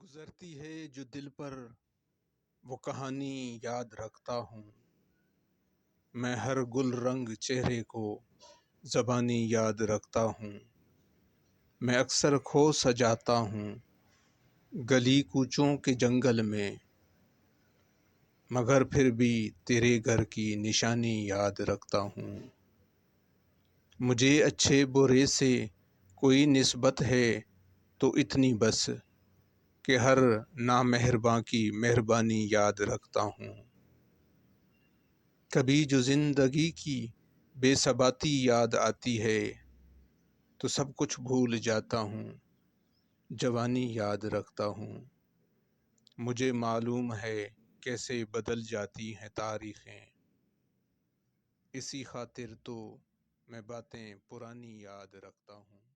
گزرتی ہے جو دل پر وہ کہانی یاد رکھتا ہوں۔ میں ہر گل رنگ چہرے کو زبانی یاد رکھتا ہوں۔ میں اکثر کھو سجاتا ہوں گلی کوچوں کے جنگل میں، مگر پھر بھی تیرے گھر کی نشانی یاد رکھتا ہوں۔ مجھے اچھے برے سے کوئی نسبت ہے تو اتنی بس کہ ہر نامہرباں کی مہربانی یاد رکھتا ہوں۔ کبھی جو زندگی کی بے ثباتی یاد آتی ہے تو سب کچھ بھول جاتا ہوں، جوانی یاد رکھتا ہوں۔ مجھے معلوم ہے کیسے بدل جاتی ہیں تاریخیں، اسی خاطر تو میں باتیں پرانی یاد رکھتا ہوں۔